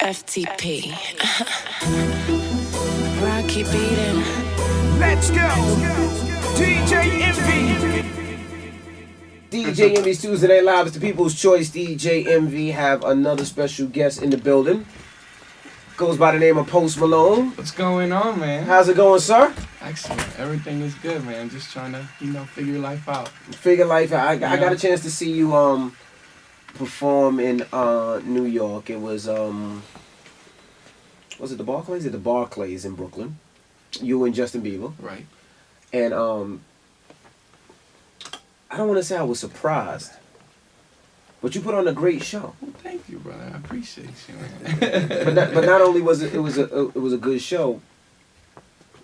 F.T.P. Rocky beating. Let's go. DJ Envy. DJ Envy's Tuesday Night Live. It's the People's Choice. DJ Envy have another special guest in the building. Goes by the name of Post Malone. What's going on, man? How's it going, sir? Excellent. Everything is good, man. Just trying to, figure life out. Figure life out. I got a chance to see you perform in New York. It was it the Barclays? The Barclays in Brooklyn. You and Justin Bieber. Right. And I don't want to say I was surprised, but you put on a great show. Well, thank you, brother. I appreciate you, man. but not only was it was a good show.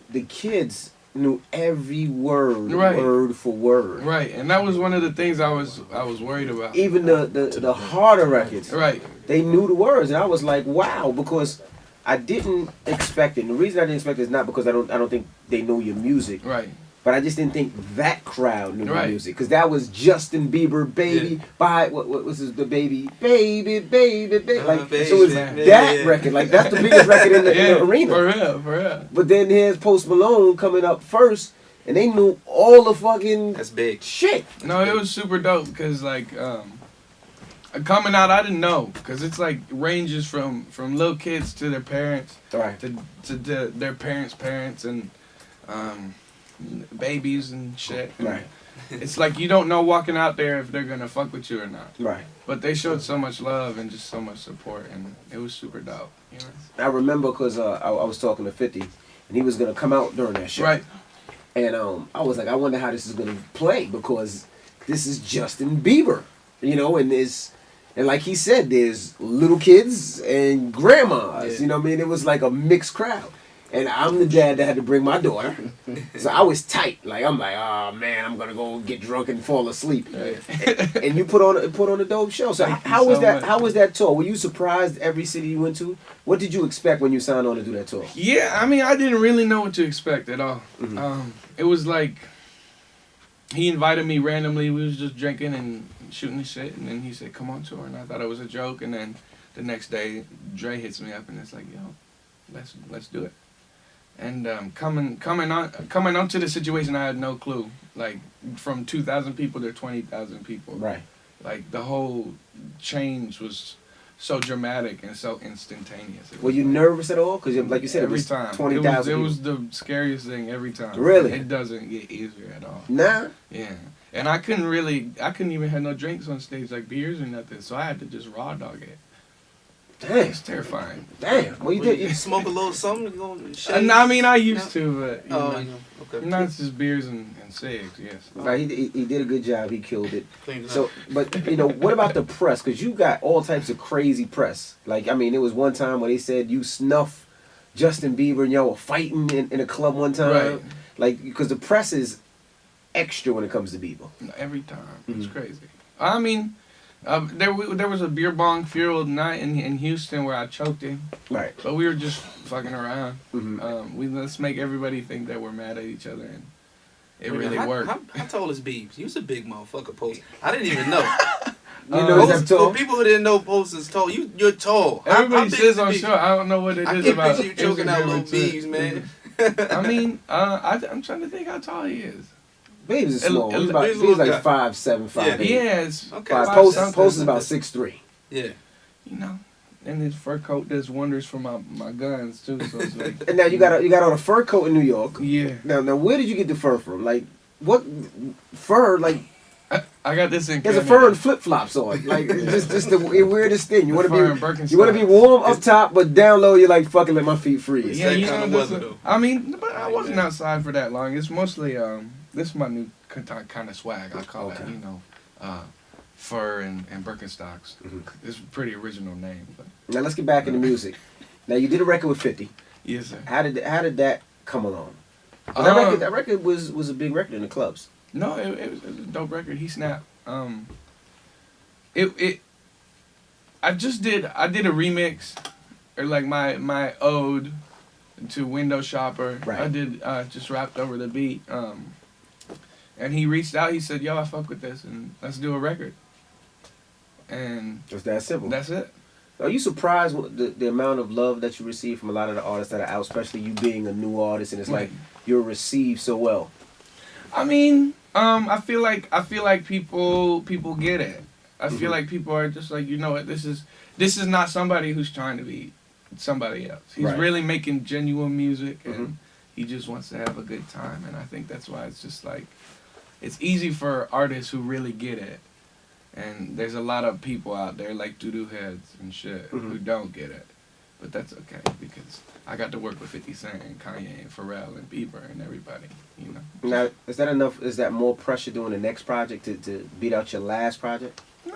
The kids knew every word, right. Word for word. Right, and that was one of the things I was worried about. Even the harder records, right? They knew the words, and I was like, wow, because I didn't expect it. And the reason I didn't expect it is not because I don't think they know your music, right? But I just didn't think that crowd knew right. the music, because that was Justin Bieber, baby. Yeah. By what was his, the baby, baby, like baby, so it was that record, like that's the biggest record in the arena. For real. But then here's Post Malone coming up first, and they knew all the fucking that's big shit. No, it was super dope because coming out, I didn't know, because it's like ranges from little kids to their parents, right, to their parents and babies and shit. Right. It's like you don't know walking out there if they're gonna fuck with you or not. Right. But they showed so much love and just so much support, and it was super dope. You know. I remember because I was talking to 50, and he was gonna come out during that show. Right. And I was like, I wonder how this is gonna play, because this is Justin Bieber, and like he said, there's little kids and grandmas. Yeah. You know what I mean? It was like a mixed crowd. And I'm the dad that had to bring my daughter. So I was tight. Like, I'm like, oh man, I'm gonna go get drunk and fall asleep. Right. And you put on a dope show. So how was that? How was that tour? Were you surprised every city you went to? What did you expect when you signed on to do that tour? Yeah, I mean, I didn't really know what to expect at all. Mm-hmm. It was like he invited me randomly. We was just drinking and shooting the shit, and then he said, "Come on tour," and I thought it was a joke. And then the next day, Dre hits me up, and it's like, "Yo, let's do it." And coming onto the situation, I had no clue. Like, from 2,000 people to 20,000 people. Right. Like, the whole change was so dramatic and so instantaneous. Were you nervous at all? Because, like you said, every it was time 20,000. It was the scariest thing every time. Really? It doesn't get easier at all. Nah. Yeah. And I couldn't even have no drinks on stage, like beers or nothing. So I had to just raw dog it. Damn. It's terrifying. Damn. Well, you did. You smoke a little something? You gonna I mean, I used to, but okay. not just beers and cigs. Yes. Right, he did a good job. He killed it. Cleaned it So, up. but what about the press? Because you got all types of crazy press. Like, I mean, it was one time where they said you snuffed Justin Bieber and y'all were fighting in a club one time. Right. Like, because the press is extra when it comes to Bieber. Every time. It's Mhm. crazy. I mean, there was a beer bong fueled night in Houston where I choked him. Right. But we were just fucking around. Mm-hmm. Let's make everybody think that we're mad at each other, and it really how, worked. How tall is Biebs? He was a big motherfucker, Post. I didn't even know. You know he's Post, that tall? for people who didn't know Post is tall, you're tall. Everybody How big says is I'm Biebs? short. I don't know what it I is can about picture you choking out little Instagram Biebs, man. I mean, I'm trying to think how tall he is. Baby's is small. He's Baby's a like little guy. 5'7", 5'8". Yeah, it's Okay. Post something. is about 6'3". Yeah. And his fur coat does wonders for my guns too. So it's like, And now you got on a fur coat in New York. yeah. Now where did you get the fur from? Like, what fur? Like, I got this in there's a Canada. fur and flip flops on. Like, it's just the weirdest thing. You want The fur and to be Birkenstocks. warm up top, but down low you're like, fucking let my feet freeze. Yeah, Same you kind know, of this weather, though. I mean, but I wasn't outside for that long. It's mostly this is my new kind of swag. I call Okay. it, fur and Birkenstocks. Mhm. It's a pretty original name, but Now let's get back into music. Now you did a record with 50. yes, sir. How did that come along? That record was a big record in the clubs. No, it was a dope record. He snapped. I did a remix, or like my ode to Window Shopper. Right. I did just rapped over the beat. And he reached out. He said, "Yo, I fuck with this, and let's do a record." And Just that simple. that's it. Are you surprised with the amount of love that you receive from a lot of the artists that are out, especially you being a new artist, and it's like you're received so well? I mean, I feel like people get it. I feel like people are just like, you know what, this is not somebody who's trying to be somebody else. He's really making genuine music, and he just wants to have a good time. And I think that's why it's just like, it's easy for artists who really get it. And there's a lot of people out there like doo-doo heads and shit who don't get it. But that's okay, because I got to work with 50 Cent and Kanye and Pharrell and Bieber and everybody, you know. Now, is that enough? Is that more pressure doing the next project to beat out your last project? No.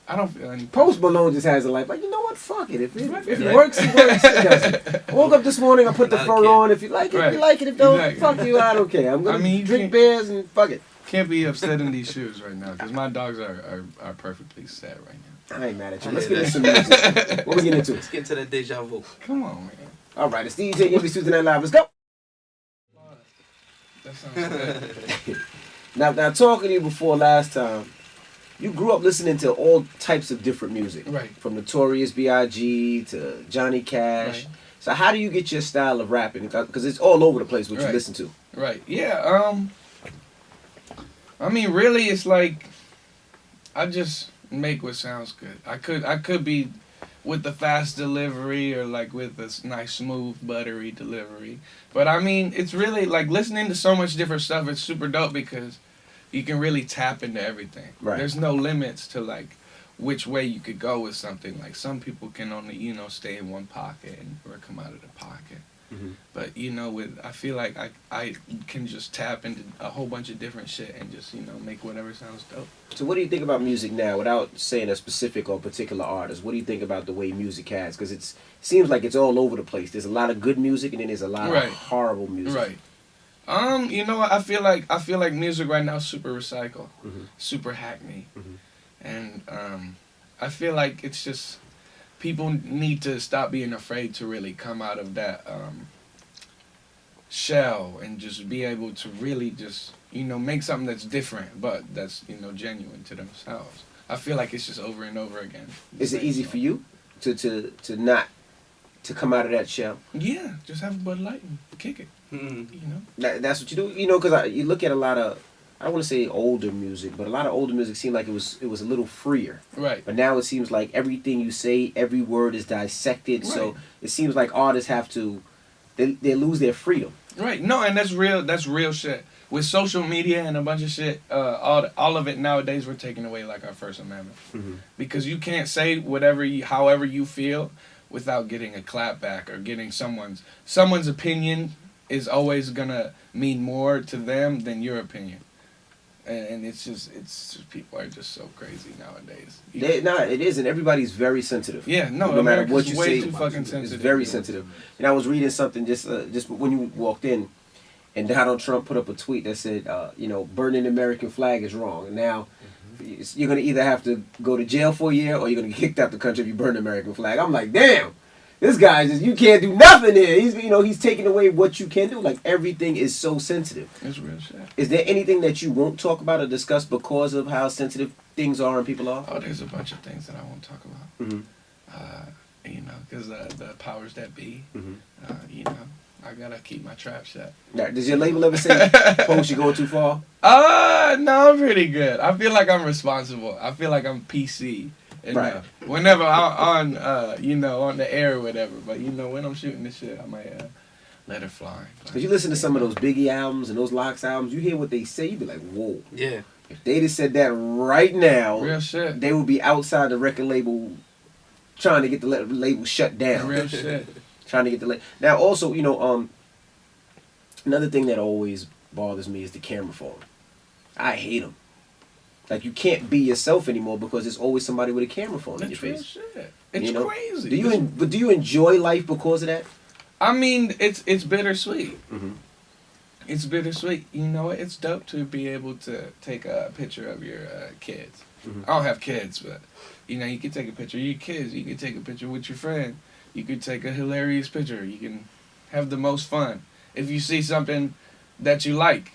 I don't feel any Post Malone just has a life. Like, you know what? Fuck it. If it Right. works, it works. It doesn't. I woke up this morning, I put the fur on. If you like it, you like it. If don't, fuck you. I don't care. I'm going to drink beers and fuck it. Can't be upset in these shoes right now, because my dogs are perfectly set right now. I ain't mad at you. Let's get into some music. What we get into? Let's get into that deja vu. Come on, man. All right, it's DJ Envy Tuesday Night Live. Let's go. That sounds good. Now, talking to you before last time, you grew up listening to all types of different music. Right. From Notorious B.I.G. to Johnny Cash. Right. So how do you get your style of rapping? Because it's all over the place what you listen to. Right. Yeah. I mean, really, it's like I just make what sounds good. I could be with the fast delivery or like with this nice smooth buttery delivery, but I mean, it's really like listening to so much different stuff. It's super dope because you can really tap into everything. Right. There's no limits to like which way you could go with something. Like some people can only stay in one pocket or come out of the pocket. But I feel like I can just tap into a whole bunch of different shit and just make whatever sounds dope. So what do you think about music now, without saying a specific or particular artist? What do you think about the way music has? Because it seems like it's all over the place. There's a lot of good music and then there's a lot of horrible music. Right. I feel like music right now is super recycled, super hackney, and I feel like it's just. People need to stop being afraid to really come out of that shell and just be able to really just, make something that's different, but that's, genuine to themselves. I feel like it's just over and over again. Is it easy for you to not come out of that shell? Yeah, just have a Bud Light and kick it. That's what you do, because you look at a lot of, I don't want to say older music, but a lot of older music seemed like it was a little freer. Right. But now it seems like everything you say, every word is dissected. Right. So it seems like artists have to, they lose their freedom. Right. No, and that's real shit. With social media and a bunch of shit, all of it nowadays, we're taking away like our First Amendment. Because you can't say however you feel without getting a clap back or getting someone's opinion is always gonna mean more to them than your opinion. And it's just people are just so crazy nowadays. It is, and everybody's very sensitive. Yeah, no matter what you way say, too fucking sensitive. It's very sensitive. And I was reading something just when you walked in, and Donald Trump put up a tweet that said, burning the American flag is wrong. And now you're gonna either have to go to jail for a year or you're gonna get kicked out the country if you burn the American flag. I'm like, damn. This guy you can't do nothing here. He's taking away what you can do. Like, everything is so sensitive. It's real shit. Is there anything that you won't talk about or discuss because of how sensitive things are and people are? Oh, there's a bunch of things that I won't talk about. Because the powers that be, I gotta keep my trap shut. Now, does your label ever say, Post, you going too far? No, I'm pretty good. I feel like I'm responsible. I feel like I'm PC. And, right. Whenever I'm on the air or whatever, but when I'm shooting this shit, I might let it fly. Because you listen to some of those Biggie albums and those Locks albums, you hear what they say, you be like, whoa. Yeah. If they just said that right now, real shit, they would be outside the record label trying to get the label shut down. Real shit. Trying to get the label. Now, also, another thing that always bothers me is the camera phone. I hate them. Like, you can't be yourself anymore because there's always somebody with a camera phone in your face. Shit. It's crazy. Do you enjoy life because of that? I mean, it's bittersweet. It's bittersweet. It's dope to be able to take a picture of your kids. I don't have kids, but you can take a picture of your kids. You can take a picture with your friend. You could take a hilarious picture. You can have the most fun. If you see something that you like,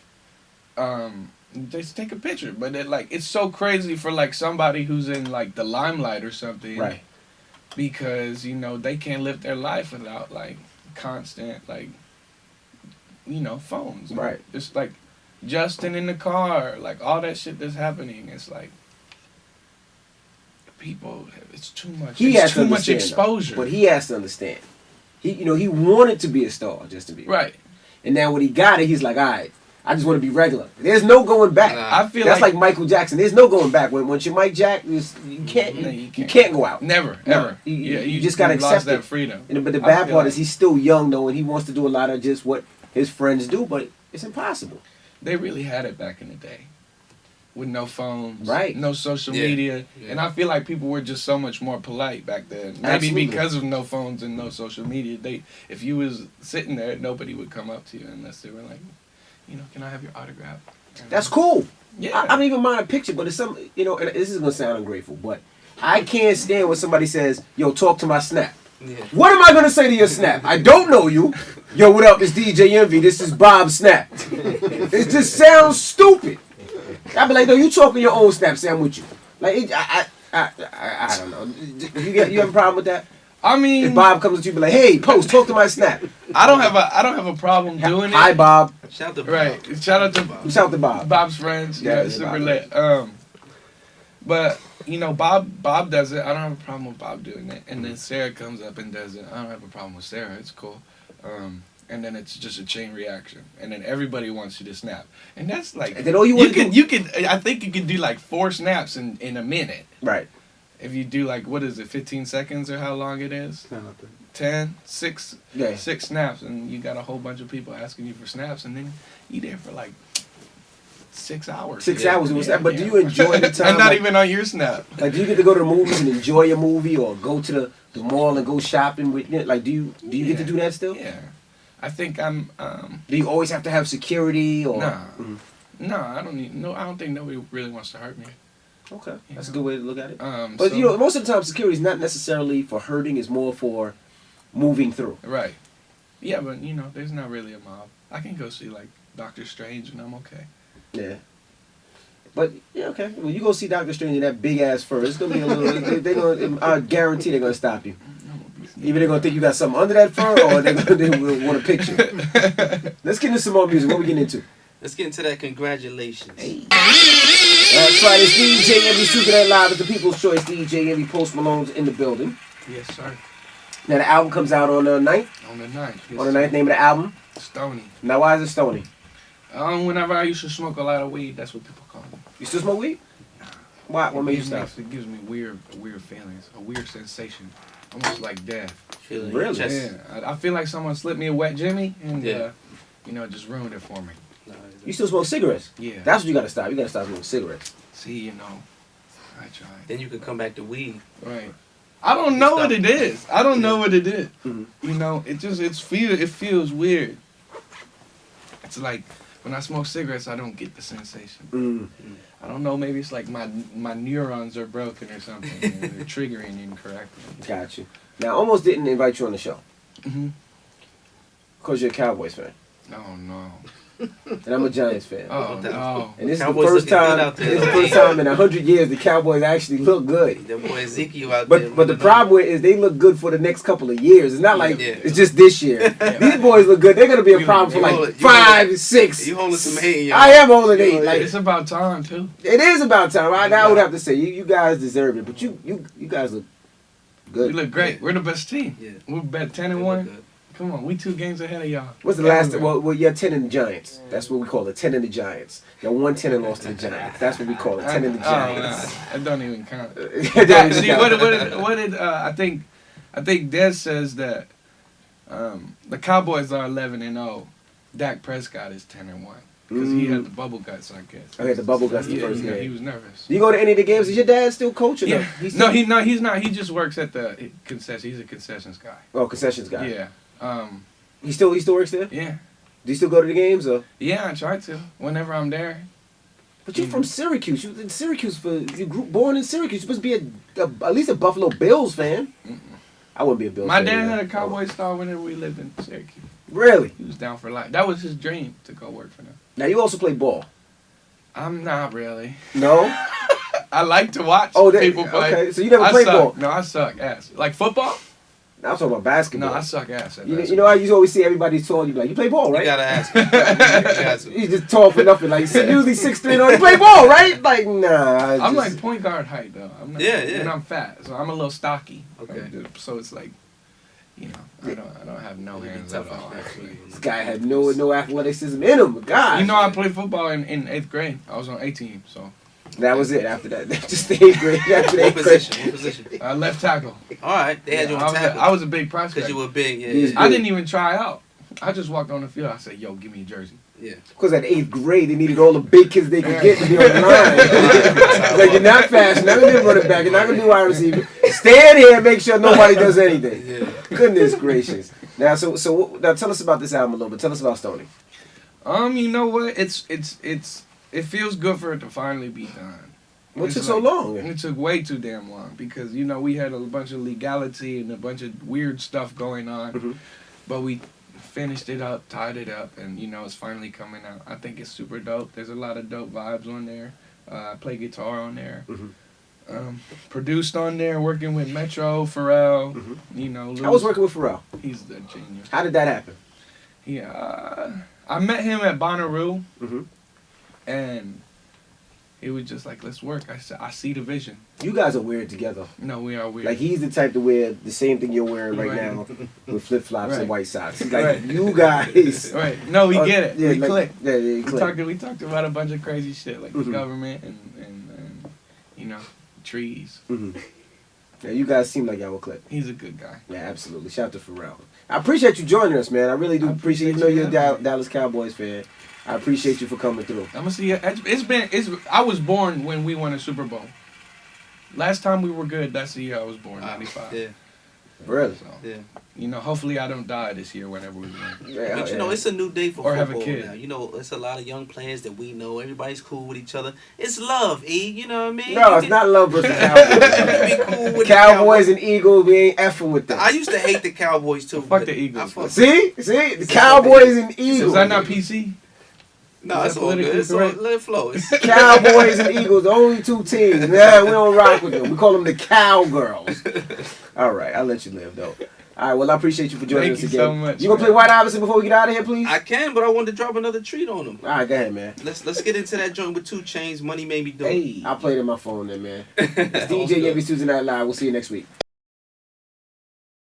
just take a picture. But it's so crazy for like somebody who's in like the limelight or something, right? because you know they can't live their life without like constant like phones. Right. It's like Justin in the car, like all that shit that's happening. It's like people. It's too much. He it's has too to much understand, though. exposure. But he has to understand. He wanted to be a star, Justin Bieber. Right. And now when he got it, he's like, all right, I just want to be regular. There's no going back. Nah. I feel That's like like Michael Jackson. There's no going back. Once you're Mike Jack, you can't. No, You can't go out. never, No. ever. You just gotta lost accept that it. freedom. But the I bad feel part like is he's still young though, and he wants to do a lot of just what his friends do, but it's impossible. They really had it back in the day, with no phones, Right. no social Yeah. media, Yeah. and I feel like people were just so much more polite back then. Maybe Absolutely. because of no phones and no social media, if you was sitting there, nobody would come up to you unless they were like, can I have your autograph? That's cool. Yeah. I don't even mind a picture, but it's some, and this is gonna sound ungrateful, but I can't stand when somebody says, "Yo, talk to my Snap." Yeah. What am I gonna say to your Snap? I don't know you. Yo, what up? It's DJ Envy. This is Bob Snap. It just sounds stupid. I be like, no, you talking your own Snap. Say I'm with you. Like, I don't know. You have a problem with that? I mean, If Bob comes to you, be like, hey, Post, talk to my Snap. I don't have a problem doing Hi, it. Bob. Shout out to Bob. Right. Shout out to Shout out to Bob. Bob's friends. Yeah, Yeah, yeah, super Bob. lit. But Bob does it. I don't have a problem with Bob doing it. And then Sarah comes up and does it. I don't have a problem with Sarah. It's cool. And then it's just a chain reaction. And then everybody wants you to snap. And that's like And then all you want to do. you could I think you could do like 4 snaps in a minute. Right. If you do like, what is it, 15 seconds or how long it is? 10, 6 Yeah. 6 snaps, and you got a whole bunch of people asking you for snaps, and then you there for like 6 hours. 6 Yeah. hours. But do you enjoy the time? And not like, even on your snap. Like, do you get to go to the movies and enjoy a movie, or go to the mall and go shopping with? Like, do you get to do that still? Yeah. I think I'm. Do you always have to have security or? Nah. Mhm. No, I don't need. No, I don't think nobody really wants to hurt me. Okay, that's a good way to look at it. But so- most of the time, security is not necessarily for hurting; it's more for moving through. Right. Yeah, but there's not really a mob. I can go see like Doctor Strange, and I'm okay. Yeah. But yeah, okay. When you go see Doctor Strange in that big ass fur, it's gonna be a little. They're gonna. I guarantee they're gonna stop you. Either they're gonna think you got something under that fur, or they want a picture. Let's get into some more music. What we getting into? Let's get into that. Congratulations. Hey. That's right. It's DJ Envy Super That Live. It's the People's Choice. DJ Envy, Post Malone's in the building. Yes, sir. Now the album comes out on the 9th. On the 9th. Yes, On the 9th, name of the album. Stony. Now why is it Stony? Whenever I used to smoke a lot of weed, that's what people call me. You still smoke weed? Why? What made you stop? It gives me weird feelings, a weird sensation, almost like death. Feeling Really? just- Yeah, I feel like someone slipped me a wet Jimmy, and Yeah. it just ruined it for me. You still smoke cigarettes? Yeah. That's what you gotta stop. You gotta stop smoking cigarettes. See, I tried. Then you could come back to weed. Right. I don't know what it is. I don't know what it is. Mhm. It feels weird. It's like when I smoke cigarettes, I don't get the sensation. Mm. I don't know. Maybe it's like my neurons are broken or something. And they're triggering incorrectly. Got you. Now I almost didn't invite you on the show Mhm. because you're a Cowboys fan, Oh no. and I'm a Giants fan. Oh no. And this is Cowboys the first looking good time. out there. This is the first time in 100 years the Cowboys actually look good. That boy Ezekiel out there. But the problem with it is they look good for the next couple of years. It's not like Yeah. it's just this year. These boys look good. They're gonna be a problem for You like hold it- 5, 6. You holding some hate, yo. I am holding 8. Like It's about time too. it is about time. I would have to say you guys deserve it, but you guys look We good. look great. We're the best team. Yeah. We're bet 10 They and look 1. good. Come on, we 2 games ahead of y'all. What's the last? Everywhere. Well, yeah, 10 in the Giants. That's what we call it. 10 in the Giants. Y'all won 10 and lost to the Giants. That's what we call it. 10 in the Giants. That don't even count. That See, is- what did I think Des says that the Cowboys are 11-0. Dak Prescott is 10-1 because he had the bubble guts, I guess. Oh, he had the bubble guts the Yeah, first he game. was nervous. Do you go to any of the games? Is your dad still coaching? Yeah. He's No, still- he's not. He just works at the concession. He's a concessions guy. Oh, concessions guy. Yeah. He still works there. Yeah. Do you still go to the games or? Yeah, I try to whenever I'm there. But you're from Syracuse. You in Syracuse born in Syracuse. You're supposed to be at least a Buffalo Bills fan. I wouldn't be a Bills My fan. dad either. had a Cowboy star whenever we lived in Syracuse. Really? He was down for life. That was his dream to go work for them. Now you also play ball. I'm not really. No. I like to watch people play. Okay, so you never I played suck. ball? No, I suck ass. Like football? I'm talking about basketball. No, I suck ass at You basketball. know how you always see everybody tall. You be like, you play ball, right? You gotta ask him. You got to. He's just tall for nothing. Like usually 6'3", no, you play ball, right? Like nah. I'm like point guard height though. I'm not, Yeah. And I'm fat, so I'm a little stocky. Okay. So it's like, you know, I don't have no hands at all. Actually. This guy had no athleticism in him. God. You know, I played football in 8th grade. I was on A team, so that was it. After that, just the 8th grade. After the What 8th grade. position? What position? left tackle. All right, they had you on tackle. I was a big Because prospect. you were big, He's yeah. I didn't even try out. I just walked on the field. I said, "Yo, give me a jersey." Yeah. Because at 8th grade, they needed all the big kids they could get to be on the line. Like, you're not fast. You're not going to be running back. You're not going to be wide receiver. Stand here and make sure nobody does anything. Yeah. Goodness gracious. Now, now tell us about this album a little bit. Tell us about Stoney. You know what? It feels good for it to finally be done. What It's took so long? It took way too damn long because we had a bunch of legality and a bunch of weird stuff going on, Mhm. but we finished it up, tied it up, and it's finally coming out. I think it's super dope. There's a lot of dope vibes on there. I play guitar on there. Mhm. Produced on there, working with Metro, Pharrell. Mhm. I was working with Pharrell. He's the genius. How did that happen? Yeah, I met him at Bonnaroo, Mhm. and he was just like, "Let's work." I said, "I see the vision." You guys are weird together. No, we are weird. Like, he's the type to wear the same thing you're wearing right, Right. now with flip-flops Right. and white socks. He's like, Right. you guys. Right. No, we get it. Yeah, We like, click. Yeah, we We click. talked about a bunch of crazy shit like Mhm. the government and trees. Mhm. Yeah, you guys seem like y'all will click. He's a good guy. Yeah, absolutely. Shout out to Pharrell. I appreciate you joining us, man. I really do I appreciate. appreciate You know, you you're a having me. Dallas Cowboys fan. I appreciate you for coming through. I'm gonna see it. I was born when we won a Super Bowl. Last time we were good, that's the year I was born, 95. Yeah. Really? So, Yeah. hopefully I don't die this year whenever we win. Yeah, But yeah. it's a new day for Or have a football kid. now. It's a lot of young players that we know. Everybody's cool with each other. It's love, E. You know what I mean? No, it's not love versus Cowboys. You be cool with the Cowboys and Eagles, we ain't effing with them. I used to hate the Cowboys too. Fuck but the Eagles. I fuck- See, the Cowboys and Eagles. Is that not PC? No, Is it's that all good. politically It's all, correct? let it flow. It's, Cowboys and Eagles, the only two teams. Nah, we don't rock with them. We call them the Cowgirls. All right, I'll let you live though. All right, well, I appreciate you for joining Thank us you again. so much, You gonna play man. White Iverson before we get out of here, please? I can, but I wanted to drop another treat on them. All right, go ahead, man. Let's get into that joint with 2 Chainz. Money made me do it. Hey. I'll play it in my phone then, man. It's All DJ good. every Tuesday Night Live. We'll see you next week.